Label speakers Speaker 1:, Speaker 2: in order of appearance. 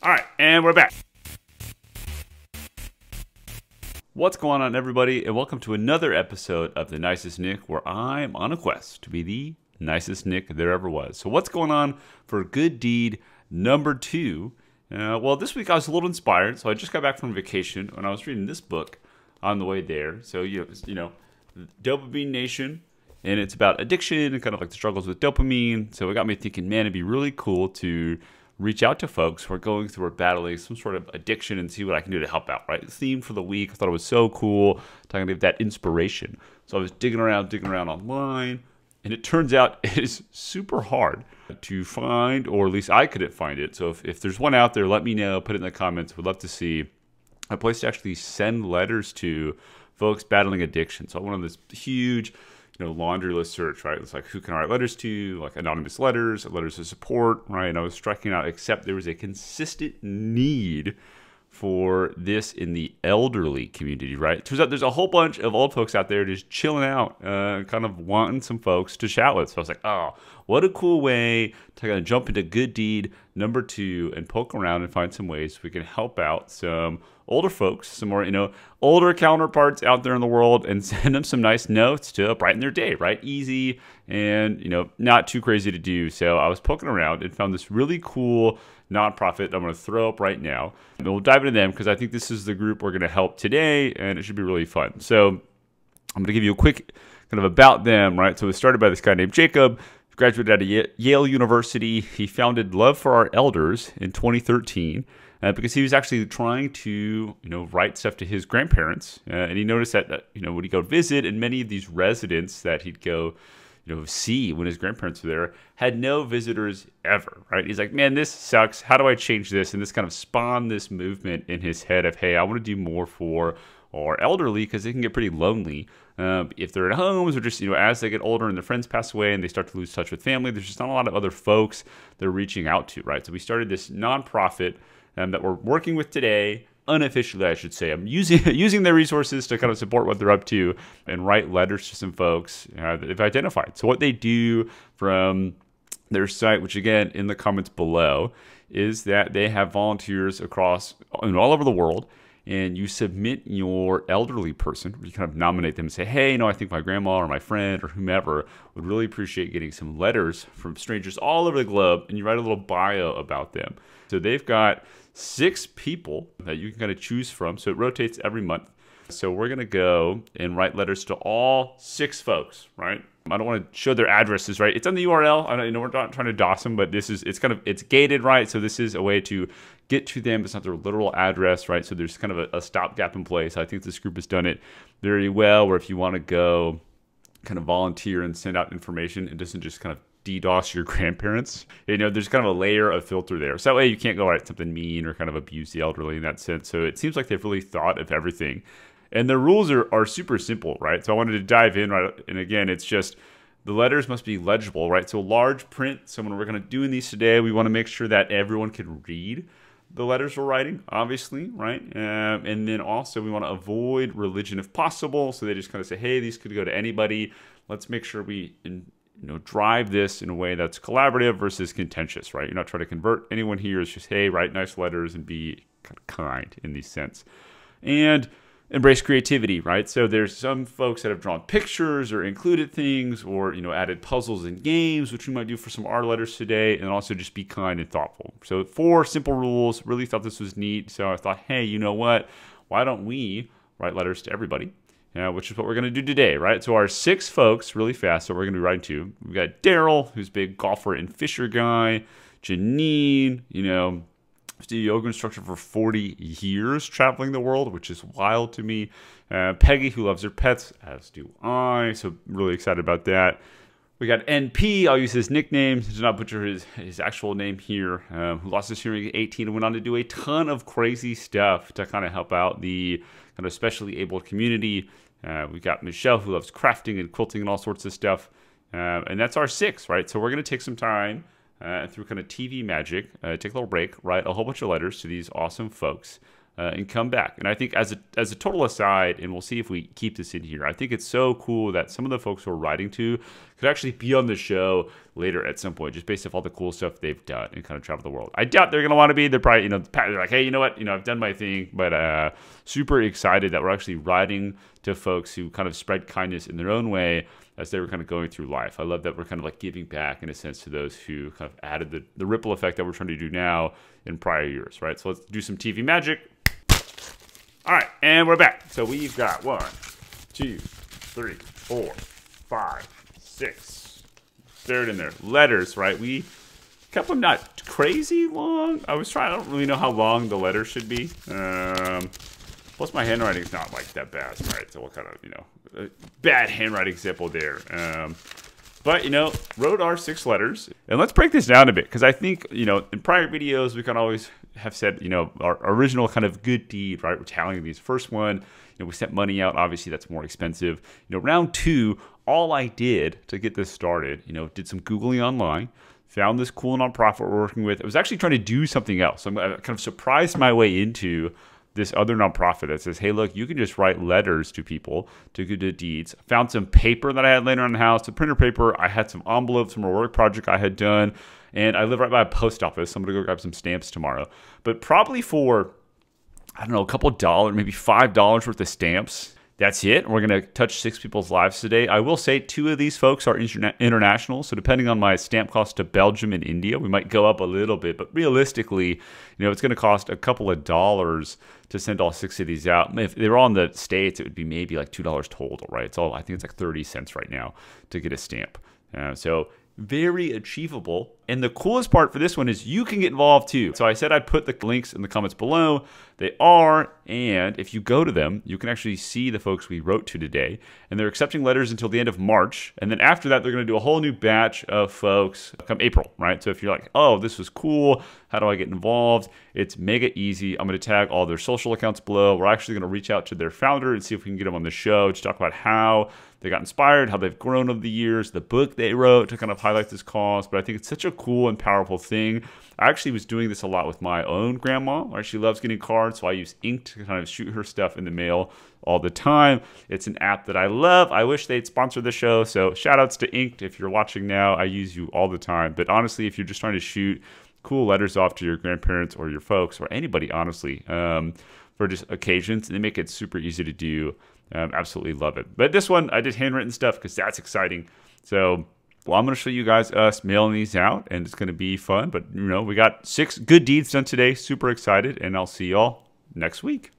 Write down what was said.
Speaker 1: All right, and we're back. What's going on, everybody, and welcome to another episode of the Nicest Nick, where I'm on a quest to be the nicest Nick there ever was. So what's going on for good deed number 2? Well, this week I was a little inspired, so I just got back from vacation, and I was reading this book on the way there. So, you know, Dopamine Nation, and it's about addiction and kind of like the struggles with dopamine. So it got me thinking, man, it'd be really cool to reach out to folks who are going through or battling some sort of addiction and see what I can do to help out, right? The theme for the week, I thought it was so cool, talking about that inspiration. So I was digging around online, and it turns out it is super hard to find, or at least I couldn't find it. So if there's one out there, let me know, put it in the comments. We'd love to see a place to actually send letters to folks battling addiction. So I went on this huge, laundry list search, right? It's like, who can I write letters to? Like anonymous letters of support, right? And I was striking out, except there was a consistent need for this in the elderly community, right? Turns out there's a whole bunch of old folks out there just chilling out, kind of wanting some folks to chat with. So I was like, oh, what a cool way to kind of jump into good deed number 2 and poke around and find some ways we can help out some older folks, some more, older counterparts out there in the world, and send them some nice notes to brighten their day, right? Easy and, not too crazy to do. So I was poking around and found this really cool nonprofit I'm going to throw up right now. And we'll dive into them because I think this is the group we're going to help today, and it should be really fun. So I'm going to give you a quick kind of about them, right? So it was started by this guy named Jacob, graduated out of Yale University. He founded Love for Our Elders in 2013 because he was actually trying to, write stuff to his grandparents. And he noticed that, when he go visit, and many of these residents that he'd go see when his grandparents were there had no visitors ever, right? He's like, man, this sucks. How do I change this? And this kind of spawned this movement in his head of, hey, I want to do more for our elderly because they can get pretty lonely if they're at homes, or just, as they get older and their friends pass away and they start to lose touch with family. There's just not a lot of other folks they're reaching out to, right? So we started this nonprofit that we're working with today. Unofficially, I should say, I'm using their resources to kind of support what they're up to and write letters to some folks that they've identified. So what they do from their site, which again in the comments below, is that they have volunteers across all over the world, and you submit your elderly person. You kind of nominate them and say, hey, I think my grandma or my friend or whomever would really appreciate getting some letters from strangers all over the globe, and you write a little bio about them. So they've got 6 people that you can kind of choose from. So it rotates every month. So we're going to go and write letters to all 6 folks, right? I don't want to show their addresses, right? It's on the URL. I know we're not trying to DOS them, but it's gated, right? So this is a way to get to them. It's not their literal address, right? So there's kind of a stopgap in place. I think this group has done it very well, where if you want to go kind of volunteer and send out information, it doesn't just kind of DDoS your grandparents. There's kind of a layer of filter there. So that way you can't go write something mean or kind of abuse the elderly in that sense. So it seems like they've really thought of everything. And the rules are super simple, right? So I wanted to dive in, right? And again, it's just the letters must be legible, right? So large print. So when we're going to do these today, we want to make sure that everyone can read the letters we're writing, obviously, right? And then also we want to avoid religion if possible. So they just kind of say, hey, these could go to anybody. Let's make sure we drive this in a way that's collaborative versus contentious, right? You're not trying to convert anyone here. It's just, hey, write nice letters and be kind of kind in these sense. And embrace creativity, right? So there's some folks that have drawn pictures or included things or, added puzzles and games, which we might do for some of our letters today, and also just be kind and thoughtful. So 4 simple rules. Really thought this was neat. So I thought, hey, you know what? Why don't we write letters to everybody? Which is what we're going to do today, right? So our 6 folks, really fast, so we're going to be writing to. We've got Daryl, who's a big golfer and fisher guy. Janine, was a yoga instructor for 40 years, traveling the world, which is wild to me. Peggy, who loves her pets, as do I, so really excited about that. We got NP, I'll use his nickname, to not butcher his actual name here, who lost his hearing at 18 and went on to do a ton of crazy stuff to kind of help out the kind of specially abled community. We got Michelle, who loves crafting and quilting and all sorts of stuff. And that's our 6, right? So we're going to take some time through kind of TV magic, take a little break, write a whole bunch of letters to these awesome folks, and come back. And I think as a total aside, and we'll see if we keep this in here, I think it's so cool that some of the folks we're writing to could actually be on the show later at some point, just based off all the cool stuff they've done and kind of travel the world. I doubt they're going to want to be. They're probably, they're like, hey, you know what? I've done my thing, but super excited that we're actually writing to folks who kind of spread kindness in their own way as they were kind of going through life. I love that we're kind of like giving back in a sense to those who kind of added the ripple effect that we're trying to do now in prior years, right? So let's do some TV magic. All right, and we're back. So we've got 1, 2, 3, 4, 5, 6. Third in there. Letters, right? We kept them not crazy long. I don't really know how long the letters should be. Plus my handwriting's not like that bad, right? So what kind of, bad handwriting example there. But, wrote our 6 letters. And let's break this down a bit, because I think, in prior videos, we can always have said, our original kind of good deed, right? We're tallying these. First one, we sent money out. Obviously, that's more expensive. Round 2, all I did to get this started, did some Googling online, found this cool nonprofit we're working with. I was actually trying to do something else. So I kind of surprised my way into this other nonprofit that says, hey, look, you can just write letters to people to good deeds. Found some paper that I had laying around the house, the printer paper. I had some envelopes from a work project I had done, and I live right by a post office. So I'm going to go grab some stamps tomorrow. But probably for, I don't know, a couple of dollars, maybe $5 worth of stamps. That's it. We're going to touch 6 people's lives today. I will say 2 of these folks are international. So depending on my stamp cost to Belgium and India, we might go up a little bit. But realistically, it's going to cost a couple of dollars to send all 6 of these out. If they were all in the States, it would be maybe like $2 total, right? I think it's like 30 cents right now to get a stamp. So very achievable. And the coolest part for this one is you can get involved too. So I said I'd put the links in the comments below. They are, and if you go to them, you can actually see the folks we wrote to today. And they're accepting letters until the end of March. And then after that, they're going to do a whole new batch of folks come April, right? So if you're like, oh, this was cool, how do I get involved? It's mega easy. I'm going to tag all their social accounts below. We're actually going to reach out to their founder and see if we can get them on the show to talk about how they got inspired, how they've grown over the years, the book they wrote to kind of highlight this cause. But I think it's such a cool and powerful thing. I actually was doing this a lot with my own grandma, right? She loves getting cards, so I use ink to kind of shoot her stuff in the mail all the time. It's an app that I love. I wish they'd sponsor the show, so shout outs to Inked. If you're watching now, I use you all the time. But honestly, if you're just trying to shoot cool letters off to your grandparents or your folks or anybody, honestly, for just occasions, they make it super easy to do. Absolutely love it. But this one, I did handwritten stuff because that's exciting. So, well, I'm going to show you guys us mailing these out, and it's going to be fun. But, we got 6 good deeds done today. Super excited, and I'll see y'all next week.